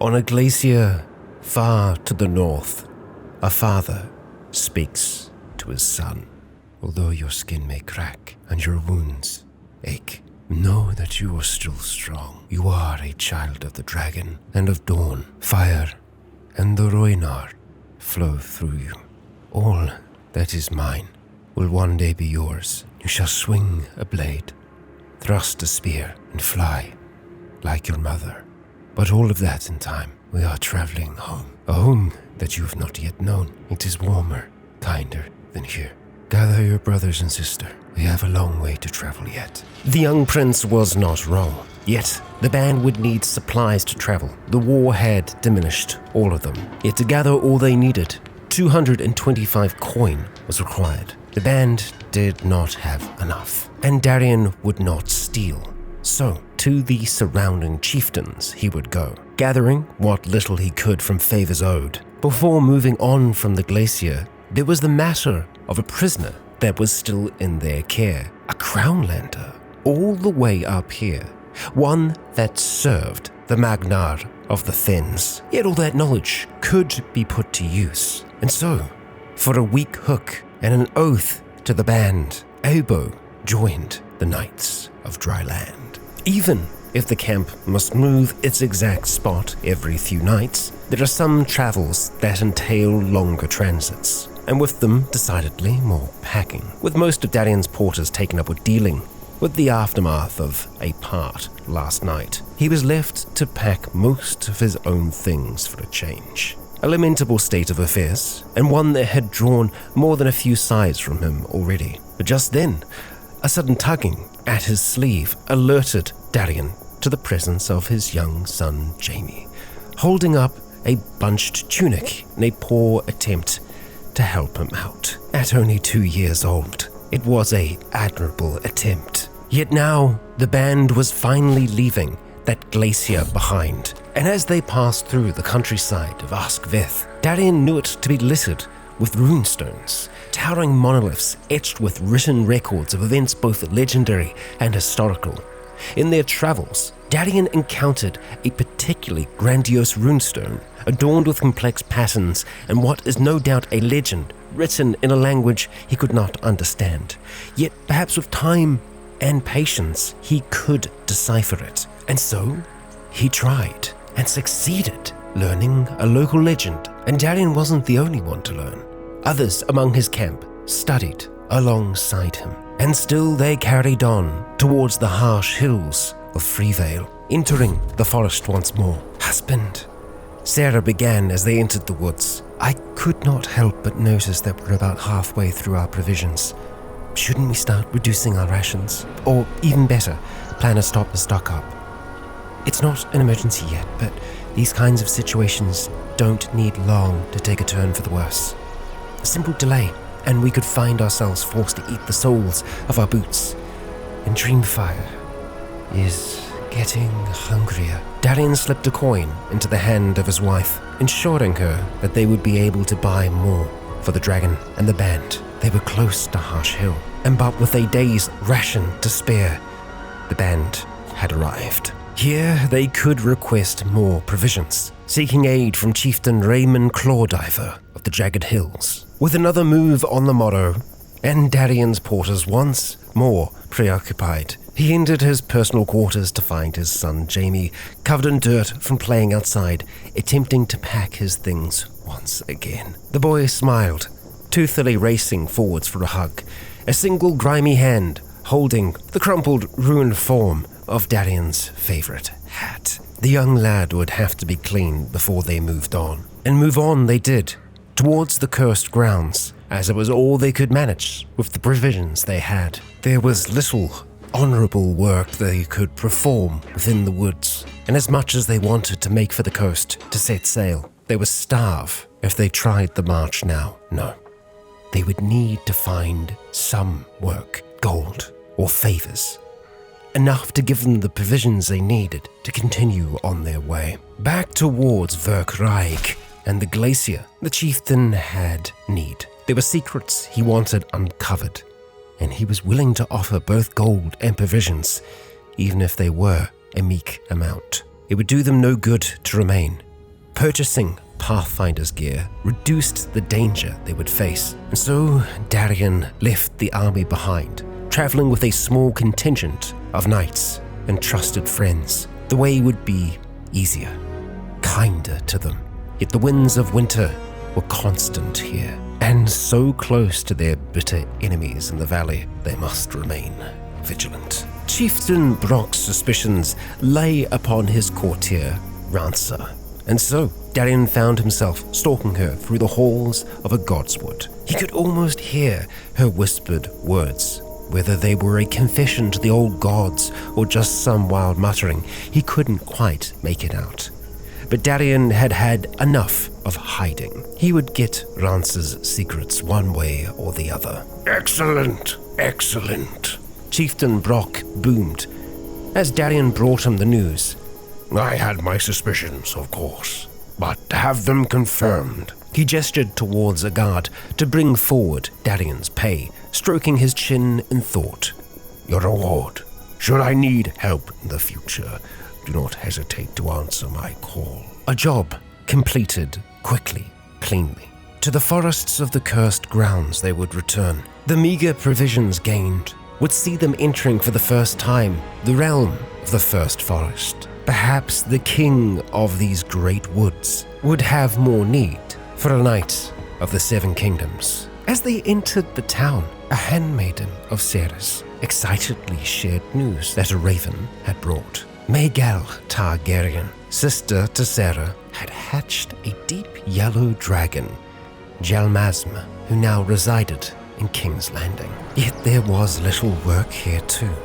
On a glacier far to the north, a father speaks to his son. Although your skin may crack and your wounds ache, know that you are still strong. You are a child of the dragon and of dawn. Fire and the Roinar flow through you. All that is mine will one day be yours. You shall swing a blade, thrust a spear, and fly like your mother. But all of that in time. We are traveling home. A home that you have not yet known. It is warmer, kinder than here. Gather your brothers and sister. We have a long way to travel yet. The young prince was not wrong. Yet, the band would need supplies to travel. The war had diminished all of them. Yet to gather all they needed, 225 coin was required. The band did not have enough, and Darian would not steal. So, to the surrounding chieftains he would go, gathering what little he could from favors owed. Before moving on from the glacier, there was the matter of a prisoner that was still in their care, a crownlander, all the way up here, one that served the Magnar of the Fens. Yet all that knowledge could be put to use. And so, for a weak hook and an oath to the band, Abo joined the Knights of Dry Land. Even if the camp must move its exact spot every few nights, there are some travels that entail longer transits, and with them decidedly more packing, with most of Darian's porters taken up with dealing with the aftermath of a part last night. He was left to pack most of his own things for a change. A lamentable state of affairs, and one that had drawn more than a few sighs from him already. But just then, a sudden tugging at his sleeve alerted Darian to the presence of his young son Jamie, holding up a bunched tunic in a poor attempt to help him out. At only 2 years old, it was an admirable attempt. Yet now, the band was finally leaving that glacier behind, and as they passed through the countryside of Askveth, Darian knew it to be littered with runestones, towering monoliths etched with written records of events both legendary and historical. In their travels, Darian encountered a particularly grandiose runestone, adorned with complex patterns and what is no doubt a legend written in a language he could not understand. Yet perhaps with time and patience, he could decipher it. And so, he tried and succeeded, learning a local legend. And Darian wasn't the only one to learn. Others among his camp studied alongside him. And still they carried on towards the harsh hills of Freevale, entering the forest once more. Husband, Sarah began as they entered the woods. I could not help but notice that we're about halfway through our provisions. Shouldn't we start reducing our rations? Or even better, plan a stop the stock up? It's not an emergency yet, but these kinds of situations don't need long to take a turn for the worse. A simple delay, and we could find ourselves forced to eat the soles of our boots. And Dreamfire is getting hungrier. Darian slipped a coin into the hand of his wife, ensuring her that they would be able to buy more for the dragon and the band. They were close to Harsh Hill, and but with a day's ration to spare, the band had arrived. Here they could request more provisions, seeking aid from Chieftain Raymond Clawdiver of the Jagged Hills. With another move on the morrow, and Darian's porters once more preoccupied, he entered his personal quarters to find his son Jamie covered in dirt from playing outside, attempting to pack his things once again. The boy smiled, toothily racing forwards for a hug, a single grimy hand holding the crumpled, ruined form of Darian's favorite hat. The young lad would have to be cleaned before they moved on. And move on they did, towards the cursed grounds, as it was all they could manage with the provisions they had. There was little honorable work they could perform within the woods, and as much as they wanted to make for the coast to set sail, they would starve if they tried the march now. No, they would need to find some work, gold or favors, enough to give them the provisions they needed to continue on their way. Back towards Verkreich and the glacier, the chieftain had need. There were secrets he wanted uncovered, and he was willing to offer both gold and provisions, even if they were a meek amount. It would do them no good to remain. Purchasing Pathfinder's gear reduced the danger they would face, and so Darian left the army behind, traveling with a small contingent of knights and trusted friends. The way would be easier, kinder to them. Yet the winds of winter were constant here, and so close to their bitter enemies in the valley, they must remain vigilant. Chieftain Brock's suspicions lay upon his courtier, Rancer, and so Darian found himself stalking her through the halls of a godswood. He could almost hear her whispered words. Whether they were a confession to the old gods or just some wild muttering, he couldn't quite make it out. But Darian had had enough of hiding. He would get Rancer's secrets one way or the other. "Excellent, excellent," Chieftain Brock boomed as Darian brought him the news. "I had my suspicions, of course, but to have them confirmed." He gestured towards a guard to bring forward Darian's pay, stroking his chin in thought. "Your reward. Should I need help in the future, do not hesitate to answer my call." A job completed quickly, cleanly. To the forests of the cursed grounds they would return. The meager provisions gained would see them entering for the first time the realm of the first forest. Perhaps the king of these great woods would have more need for a knight of the Seven Kingdoms. As they entered the town, a handmaiden of Ceres excitedly shared news that a raven had brought. Maegel Targaryen, sister to Sarah, had hatched a deep yellow dragon, Jalmasm, who now resided in King's Landing. Yet there was little work here too.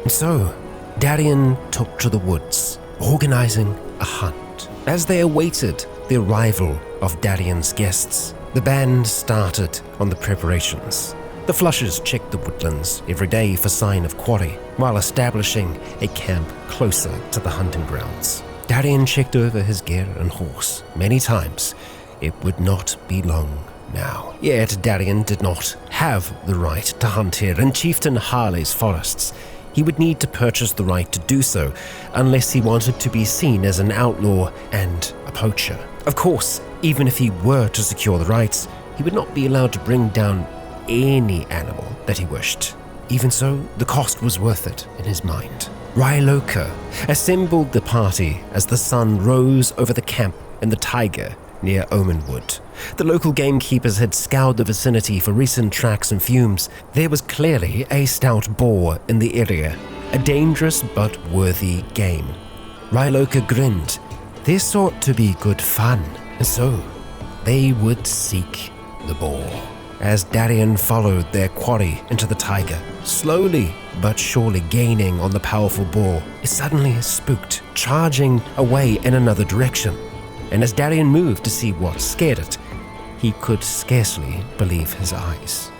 And so, Darian took to the woods, organizing a hunt. As they awaited the arrival of Darian's guests, the band started on the preparations. The flushers checked the woodlands every day for sign of quarry, while establishing a camp closer to the hunting grounds. Darian checked over his gear and horse many times. It would not be long now. Yet Darian did not have the right to hunt here in Chieftain Harley's forests. He would need to purchase the right to do so, unless he wanted to be seen as an outlaw and a poacher. Of course, even if he were to secure the rights, he would not be allowed to bring down any animal that he wished. Even so, the cost was worth it in his mind. Ryloka assembled the party as the sun rose over the camp in the taiga near Omenwood. The local gamekeepers had scoured the vicinity for recent tracks and fumes. There was clearly a stout boar in the area, a dangerous but worthy game. Ryloka grinned. This ought to be good fun, and so they would seek the boar. As Darian followed their quarry into the taiga, slowly but surely gaining on the powerful boar, it suddenly spooked, charging away in another direction. And as Darian moved to see what scared it, he could scarcely believe his eyes.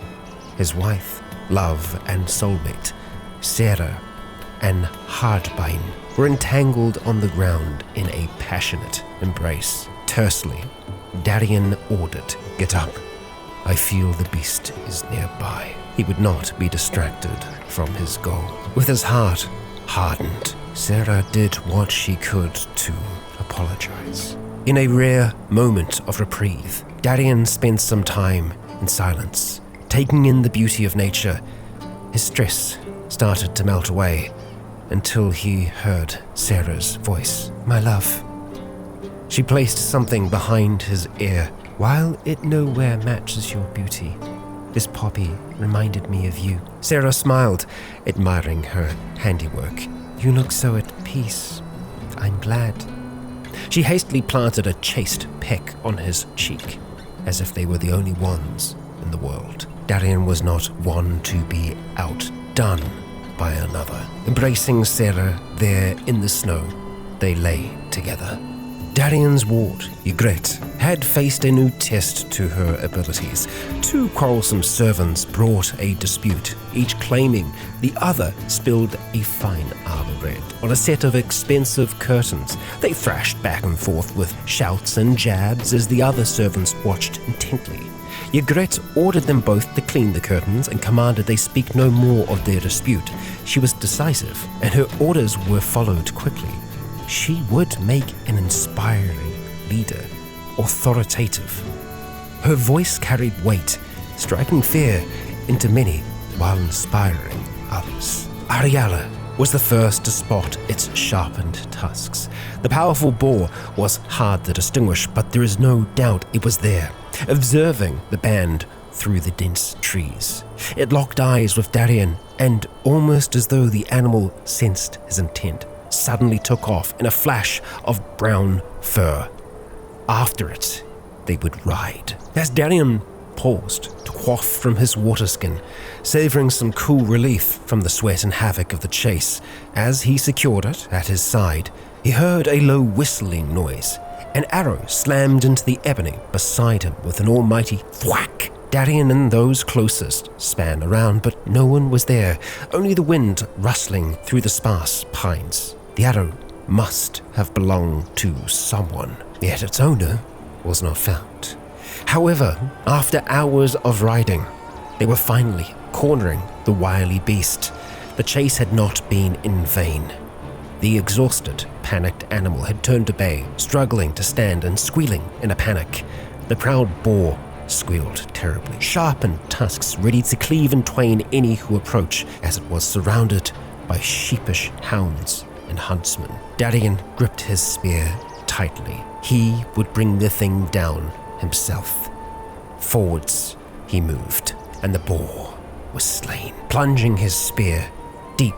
His wife, love, and soulmate, Sarah and Hardbine, were entangled on the ground in a passionate embrace. Tersely, Darian ordered, "Get up. I feel the beast is nearby." He would not be distracted from his goal. With his heart hardened, Sarah did what she could to apologize. In a rare moment of reprieve, Darian spent some time in silence, taking in the beauty of nature. His stress started to melt away until he heard Sarah's voice. "My love." She placed something behind his ear. "While it nowhere matches your beauty, this poppy reminded me of you." Sarah smiled, admiring her handiwork. "You look so at peace. I'm glad." She hastily planted a chaste peck on his cheek, as if they were the only ones in the world. Darian was not one to be outdone by another. Embracing Sarah there in the snow, they lay together. Darian's ward, Ygritte, had faced a new test to her abilities. Two quarrelsome servants brought a dispute, each claiming the other spilled a fine armor on a set of expensive curtains. They thrashed back and forth with shouts and jabs as the other servants watched intently. Ygritte ordered them both to clean the curtains and commanded they speak no more of their dispute. She was decisive, and her orders were followed quickly. She would make an inspiring leader, authoritative. Her voice carried weight, striking fear into many while inspiring others. Ariella was the first to spot its sharpened tusks. The powerful boar was hard to distinguish, but there is no doubt it was there, observing the band through the dense trees. It locked eyes with Darien, and almost as though the animal sensed his intent, suddenly took off in a flash of brown fur. After it, they would ride. As Darien paused to quaff from his water skin, savoring some cool relief from the sweat and havoc of the chase, as he secured it at his side, he heard a low whistling noise. An arrow slammed into the ebony beside him with an almighty thwack. Darien and those closest span around, but no one was there, only the wind rustling through the sparse pines. The arrow must have belonged to someone, yet its owner was not found. However, after hours of riding, they were finally cornering the wily beast. The chase had not been in vain. The exhausted, panicked animal had turned to bay, struggling to stand and squealing in a panic. The proud boar squealed terribly, sharpened tusks ready to cleave in twain any who approach, as it was surrounded by sheepish hounds and huntsmen. Darien gripped his spear tightly. He would bring the thing down himself. Forwards he moved, and the boar was slain, plunging his spear deep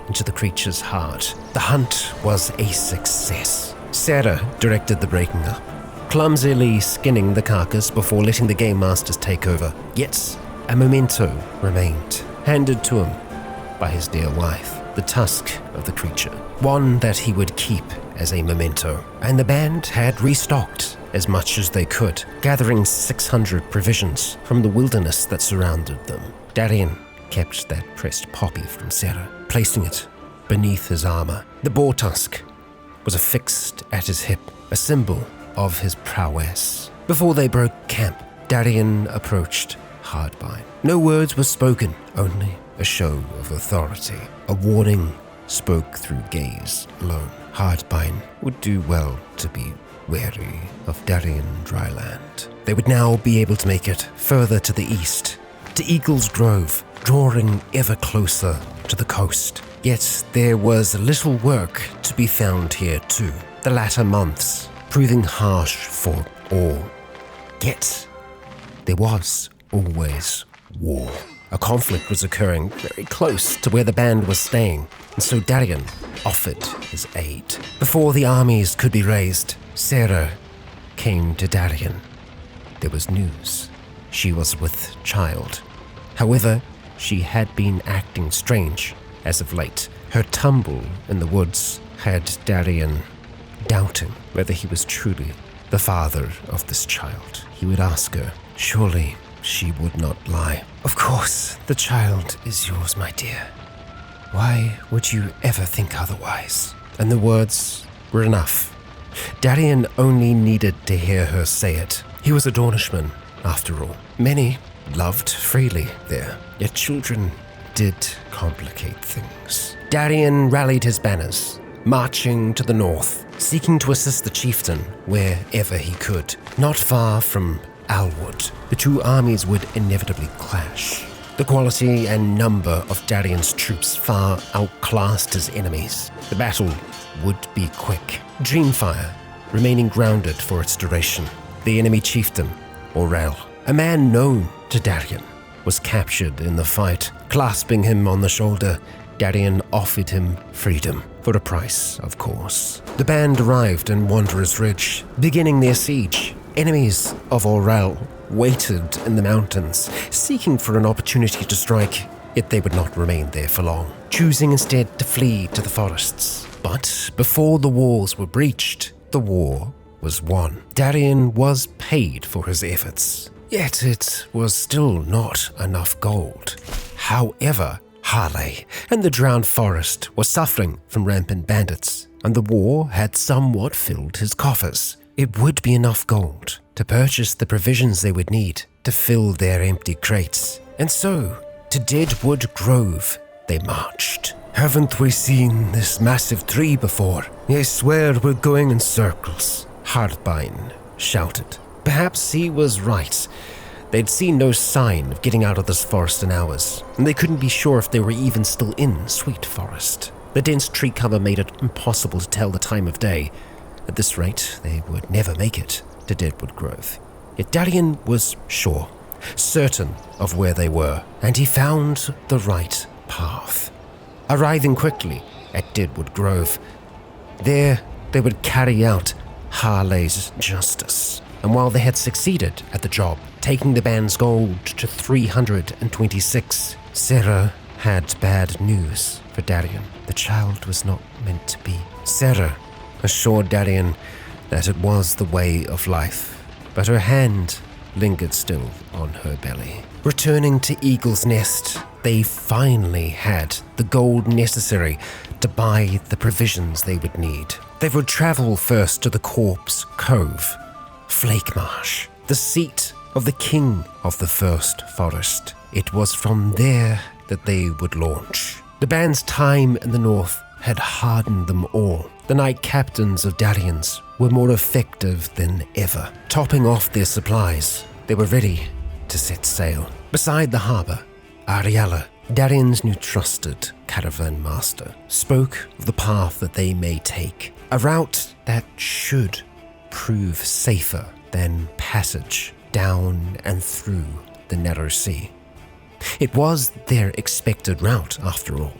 into the creature's heart. The hunt was a success. Sarah directed the breaking up, clumsily skinning the carcass before letting the game masters take over. Yet a memento remained, handed to him by his dear wife, the tusk of the creature, one that he would keep as a memento. And the band had restocked as much as they could, gathering 600 provisions from the wilderness that surrounded them. Darien kept that pressed poppy from Sarah, placing it beneath his armor. The boar tusk was affixed at his hip, a symbol of his prowess. Before they broke camp, Darien approached Hardbind. No words were spoken, only a show of authority. A warning spoke through gaze alone. Hardbind would do well to be wary of Darien dryland. They would now be able to make it further to the east, to Eagle's Grove, drawing ever closer to the coast. Yet there was little work to be found here too, the latter months proving harsh for all. Yet there was always war. A conflict was occurring very close to where the band was staying, and so Darien offered his aid. Before the armies could be raised, Sarah came to Darien. There was news. She was with child. However, she had been acting strange as of late. Her tumble in the woods had Darien doubting whether he was truly the father of this child. He would ask her. Surely she would not lie. Of course, the child is yours, my dear. Why would you ever think otherwise? And the words were enough. Darien only needed to hear her say it. He was a Dornishman, after all. Many loved freely there, yet children did complicate things. Darien rallied his banners, marching to the north, seeking to assist the chieftain wherever he could. Not far from Alwood, the two armies would inevitably clash. The quality and number of Darien's troops far outclassed his enemies. The battle would be quick, Dreamfire remaining grounded for its duration. The enemy chieftain, Aurel, a man known to Darien, was captured in the fight. Clasping him on the shoulder, Darien offered him freedom, for a price, of course. The band arrived in Wanderer's Ridge, beginning their siege. Enemies of Aurel waited in the mountains, seeking for an opportunity to strike, yet they would not remain there for long, choosing instead to flee to the forests. But before the walls were breached, the war was won. Darien was paid for his efforts, yet it was still not enough gold. However, Harley and the drowned forest were suffering from rampant bandits, and the war had somewhat filled his coffers. It would be enough gold to purchase the provisions they would need to fill their empty crates. And so, to Deadwood Grove they marched. Haven't we seen this massive tree before? I swear we're going in circles. Hardbine shouted. Perhaps he was right. They'd seen no sign of getting out of this forest in hours, and they couldn't be sure if they were even still in Sweet Forest. The dense tree cover made it impossible to tell the time of day. At this rate, they would never make it to Deadwood Grove. Yet Darian was sure, certain of where they were, and he found the right path. Arriving quickly at Deadwood Grove, there they would carry out Harley's justice. And while they had succeeded at the job, taking the band's gold to 326, Sarah had bad news for Darian. The child was not meant to be. Sarah assured Darian that it was the way of life, but her hand lingered still on her belly. Returning to Eagle's Nest, they finally had the gold necessary to buy the provisions they would need. They would travel first to the Corpse Cove, Flake Marsh, the seat of the king of the First Forest. It was from there that they would launch. The band's time in the north had hardened them all. The knight captains of Darian's were more effective than ever. Topping off their supplies, they were ready to set sail. Beside the harbour, Ariella, Darian's new trusted caravan master, spoke of the path that they may take, a route that should prove safer than passage down and through the narrow sea. It was their expected route, after all,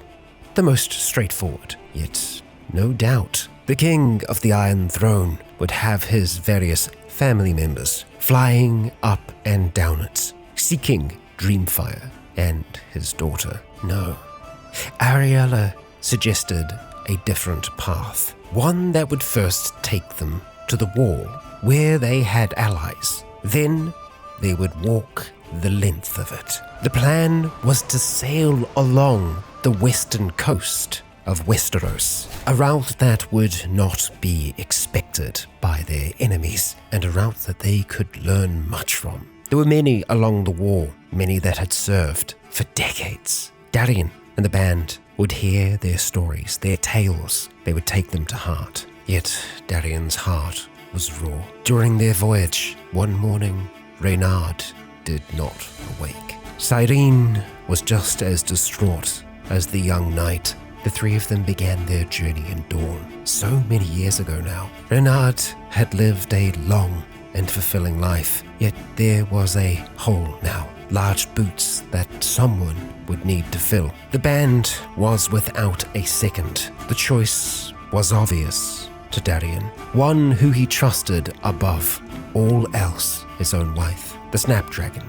the most straightforward, yet no doubt the king of the Iron Throne would have his various family members flying up and down it, seeking Dreamfire and his daughter. No, Ariella suggested a different path, one that would first take them to the wall where they had allies. Then they would walk the length of it. The plan was to sail along the western coast of Westeros, a route that would not be expected by their enemies, and a route that they could learn much from. There were many along the wall, many that had served for decades. Darian and the band would hear their stories, their tales. They would take them to heart. Yet Darian's heart was raw. During their voyage, one morning, Reynard did not awake. Cyrene was just as distraught as the young knight. The three of them began their journey in dawn, so many years ago now. Reynard had lived a long and fulfilling life, yet there was a hole now, large boots that someone would need to fill. The band was without a second. The choice was obvious to Darian, one who he trusted above all else, his own wife, the Snapdragon,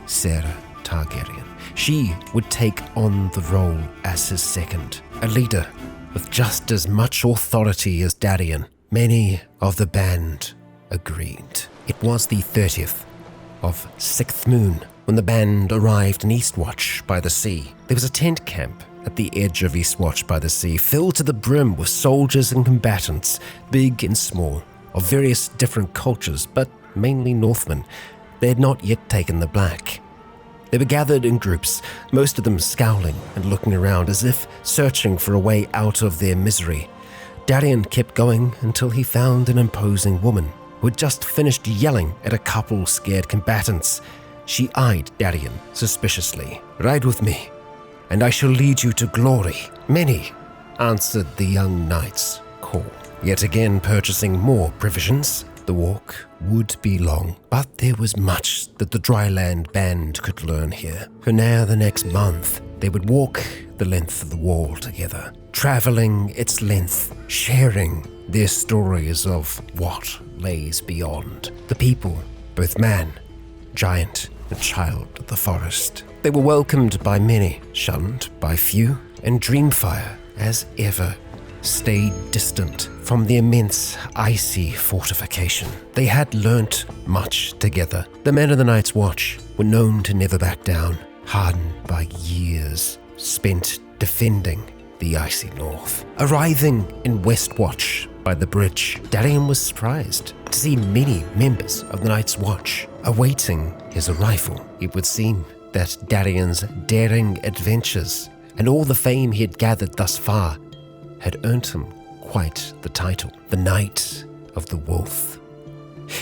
Sarah Targaryen. She would take on the role as his second, a leader with just as much authority as Darian. Many of the band agreed. It was the 30th of 6th moon when the band arrived in Eastwatch by the sea. There was a tent camp at the edge of Eastwatch by the sea, filled to the brim with soldiers and combatants, big and small, of various different cultures, but mainly Northmen. They had not yet taken the black. They were gathered in groups, most of them scowling and looking around as if searching for a way out of their misery. Darian kept going until he found an imposing woman who had just finished yelling at a couple scared combatants. She eyed Darian suspiciously. "Ride with me, and I shall lead you to glory." Many answered the young knight's call, yet again purchasing more provisions. The walk would be long, but there was much that the Dryland band could learn here. For now, the next month, they would walk the length of the wall together, traveling its length, sharing their stories of what lays beyond. The people, both man, giant, and child of the forest. They were welcomed by many, shunned by few, and Dreamfire, as ever, stayed distant from the immense icy fortification. They had learnt much together. The men of the Night's Watch were known to never back down, hardened by years spent defending the icy north. Arriving in Westwatch by the bridge, Darian was surprised to see many members of the Night's Watch awaiting his arrival. It would seem that Darian's daring adventures and all the fame he had gathered thus far had earned him quite the title, the Knight of the Wolf.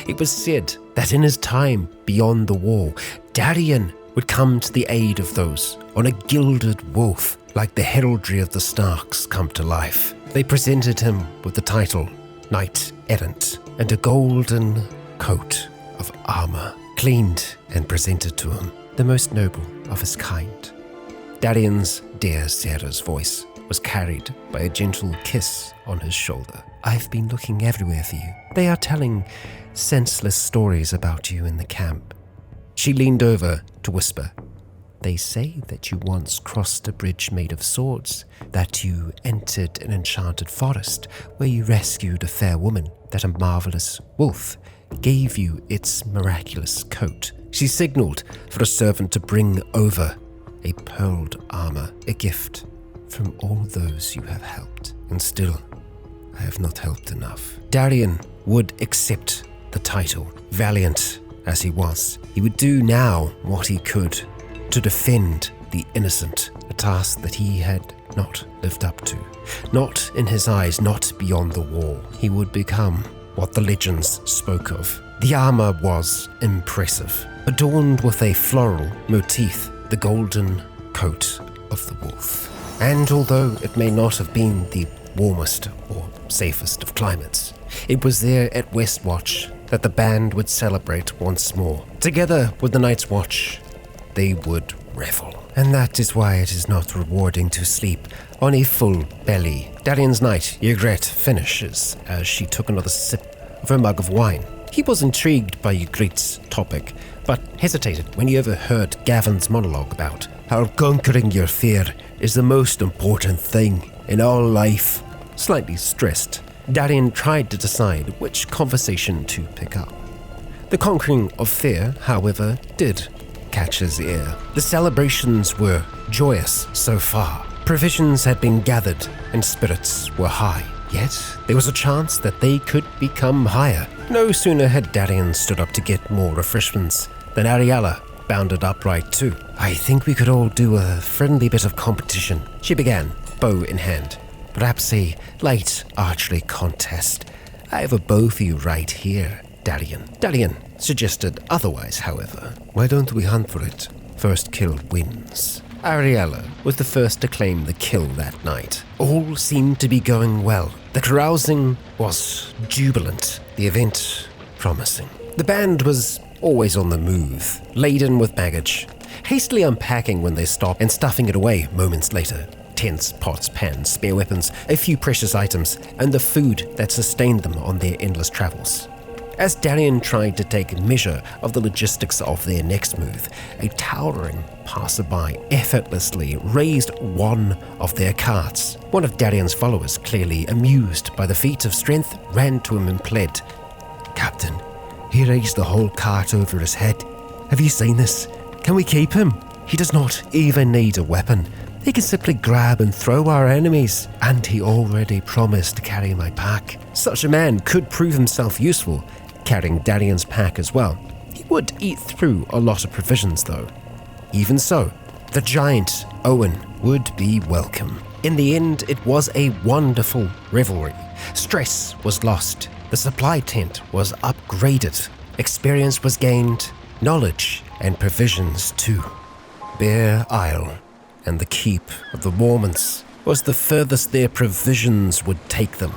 It was said that in his time beyond the wall, Darien would come to the aid of those on a gilded wolf, like the heraldry of the Starks come to life. They presented him with the title Knight Errant and a golden coat of armor, cleaned and presented to him, the most noble of his kind. Darien's dear Sarah's voice was carried by a gentle kiss on his shoulder. I've been looking everywhere for you. They are telling senseless stories about you in the camp. She leaned over to whisper, They say that you once crossed a bridge made of swords, that you entered an enchanted forest where you rescued a fair woman, that a marvelous wolf gave you its miraculous coat. She signaled for a servant to bring over a pearled armor, a gift from all those you have helped. And still, I have not helped enough. Darien would accept the title. Valiant as he was, he would do now what he could to defend the innocent, a task that he had not lived up to. Not in his eyes, not beyond the wall. He would become what the legends spoke of. The armor was impressive, adorned with a floral motif, the golden coat of the wolf. And although it may not have been the warmest or safest of climates, it was there at Westwatch that the band would celebrate once more. Together with the Night's Watch, they would revel. And that is why it is not rewarding to sleep on a full belly. Darien's night, Ygritte, finishes as she took another sip of her mug of wine. He was intrigued by Ygritte's topic, but hesitated when he overheard Gavin's monologue about how conquering your fear is the most important thing in all life. Slightly stressed, Darien tried to decide which conversation to pick up. The conquering of fear, however, did catch his ear. The celebrations were joyous so far. Provisions had been gathered and spirits were high. Yet there was a chance that they could become higher. No sooner had Darien stood up to get more refreshments than Ariella bounded upright too. I think we could all do a friendly bit of competition, she began, bow in hand. Perhaps a light archery contest. I have a bow for you right here, Darien. Darien suggested otherwise, however. Why don't we hunt for it? First kill wins. Ariella was the first to claim the kill that night. All seemed to be going well. The carousing was jubilant, the event promising. The band was always on the move, laden with baggage, hastily unpacking when they stopped and stuffing it away moments later. Tents, pots, pans, spare weapons, a few precious items, and the food that sustained them on their endless travels. As Darien tried to take measure of the logistics of their next move, a towering passerby effortlessly raised one of their carts. One of Darien's followers, clearly amused by the feat of strength, ran to him and pled, Captain, he raised the whole cart over his head. Have you seen this? Can we keep him? He does not even need a weapon. He can simply grab and throw our enemies. And he already promised to carry my pack. Such a man could prove himself useful, carrying Darien's pack as well. He would eat through a lot of provisions though. Even so, the giant Owen would be welcome. In the end, it was a wonderful revelry. Stress was lost. The supply tent was upgraded. Experience was gained, knowledge and provisions too. Bear Isle and the keep of the Mormonts was the furthest their provisions would take them.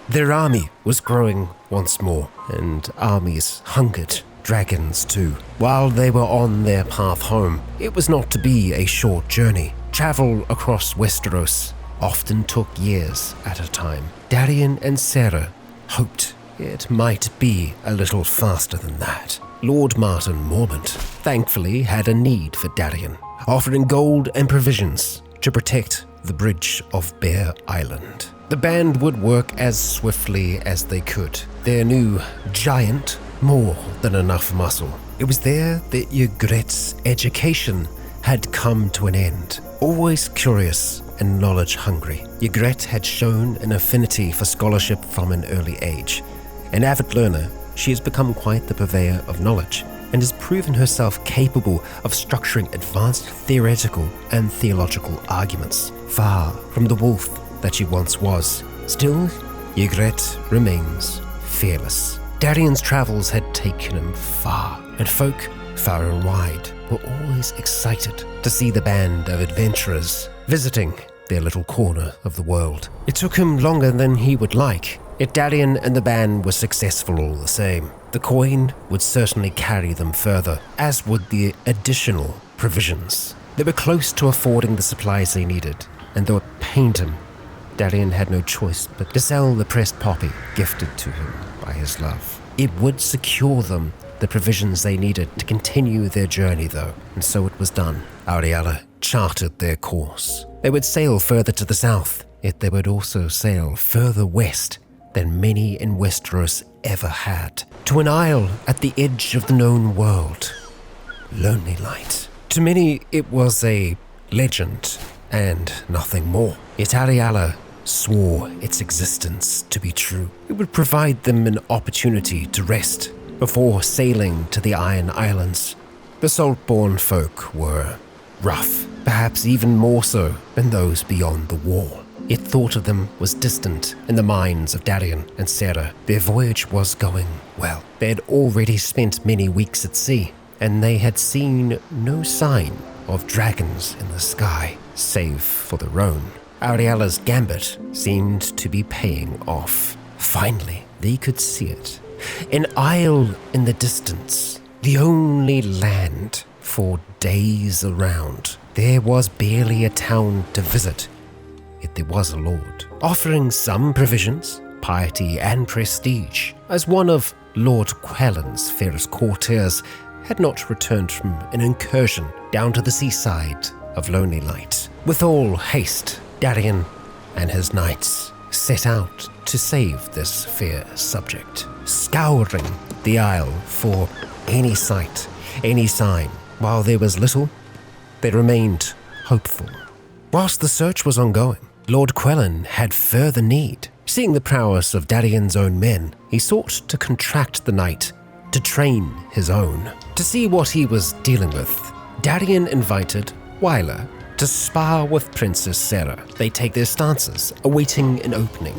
Their army was growing once more, and armies hungered, dragons too. While they were on their path home, it was not to be a short journey. Travel across Westeros often took years at a time. Darien and Sarah hoped it might be a little faster than that. Lord Martin Mormont thankfully had a need for Darien, offering gold and provisions to protect the bridge of Bear Island. The band would work as swiftly as they could. Their new giant, more than enough muscle. It was there that Ygritte's education had come to an end. Always curious and knowledge-hungry, Ygritte had shown an affinity for scholarship from an early age. An avid learner, she has become quite the purveyor of knowledge and has proven herself capable of structuring advanced theoretical and theological arguments. Far from the wolf that she once was, still, Ygritte remains fearless. Darian's travels had taken him far, and folk far and wide were always excited to see the band of adventurers visiting their little corner of the world. It took him longer than he would like, yet Darian and the band were successful all the same. The coin would certainly carry them further, as would the additional provisions. They were close to affording the supplies they needed, and though it pained him, Darian had no choice but to sell the pressed poppy gifted to him by his love. It would secure them the provisions they needed to continue their journey though, and so it was done. Ariella charted their course. They would sail further to the south, yet they would also sail further west than many in Westeros ever had, to an isle at the edge of the known world, Lonely Light. To many it was a legend and nothing more, yet Ariella swore its existence to be true. It would provide them an opportunity to rest before sailing to the Iron Islands. The Saltborn folk were rough, perhaps even more so than those beyond the wall. Yet thought of them was distant in the minds of Darian and Sarah. Their voyage was going well. They had already spent many weeks at sea, and they had seen no sign of dragons in the sky, save for their own. Ariella's gambit seemed to be paying off. Finally, they could see it. An isle in the distance, the only land for days around. There was barely a town to visit, yet there was a lord, offering some provisions, piety and prestige, as one of Lord Quellen's fairest courtiers had not returned from an incursion down to the seaside of Lonely Light. With all haste, Darian and his knights set out to save this fair subject, scouring the isle for any sight, any sign. While there was little, they remained hopeful. Whilst the search was ongoing, Lord Quellen had further need. Seeing the prowess of Darian's own men, he sought to contract the knight to train his own. To see what he was dealing with, Darian invited Wyler to spar with Princess Sarah. They take their stances, awaiting an opening.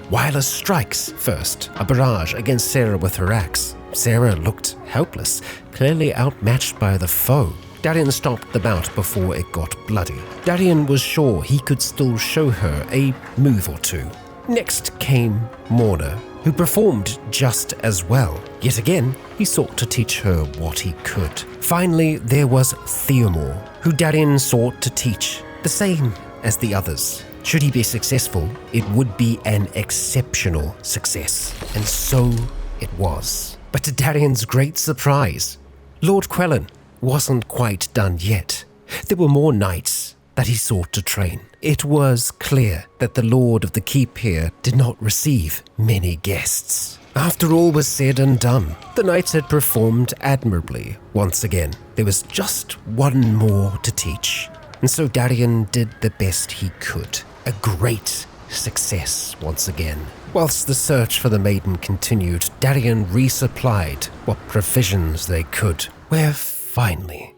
Wyler strikes first, a barrage against Sarah with her axe. Sarah looked helpless, clearly outmatched by the foe. Darian stopped the bout before it got bloody. Darian was sure he could still show her a move or two. Next came Morna, who performed just as well. Yet again, he sought to teach her what he could. Finally, there was Theomore, who Darian sought to teach, the same as the others. Should he be successful, it would be an exceptional success, and so it was. But to Darian's great surprise, Lord Quellen wasn't quite done yet. There were more knights that he sought to train. It was clear that the Lord of the Keep here did not receive many guests. After all was said and done, the knights had performed admirably once again. There was just one more to teach, and so Darian did the best he could. A great success once again. Whilst the search for the maiden continued, Darian resupplied what provisions they could, where finally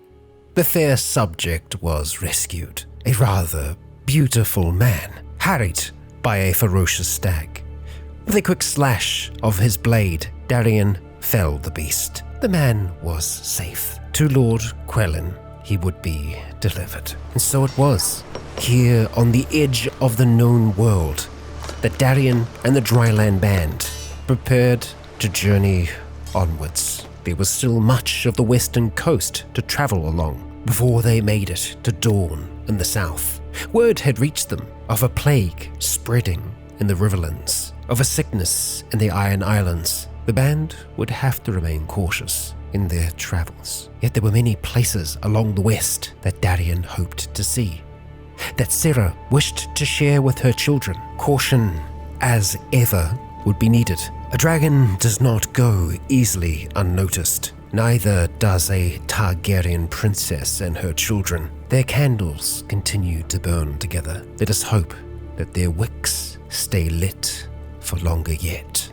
the fair subject was rescued. A rather beautiful man, harried by a ferocious stag. With a quick slash of his blade, Darian felled the beast. The man was safe. To Lord Quellen, he would be delivered. And so it was, here on the edge of the known world, that Darian and the Dryland Band prepared to journey onwards. There was still much of the western coast to travel along before they made it to Dawn in the south. Word had reached them of a plague spreading in the Riverlands, of a sickness in the Iron Islands. The band would have to remain cautious in their travels. Yet there were many places along the west that Darian hoped to see, that Sarah wished to share with her children. Caution, as ever, would be needed. A dragon does not go easily unnoticed. Neither does a Targaryen princess and her children. Their candles continue to burn together. Let us hope that their wicks stay lit for longer yet.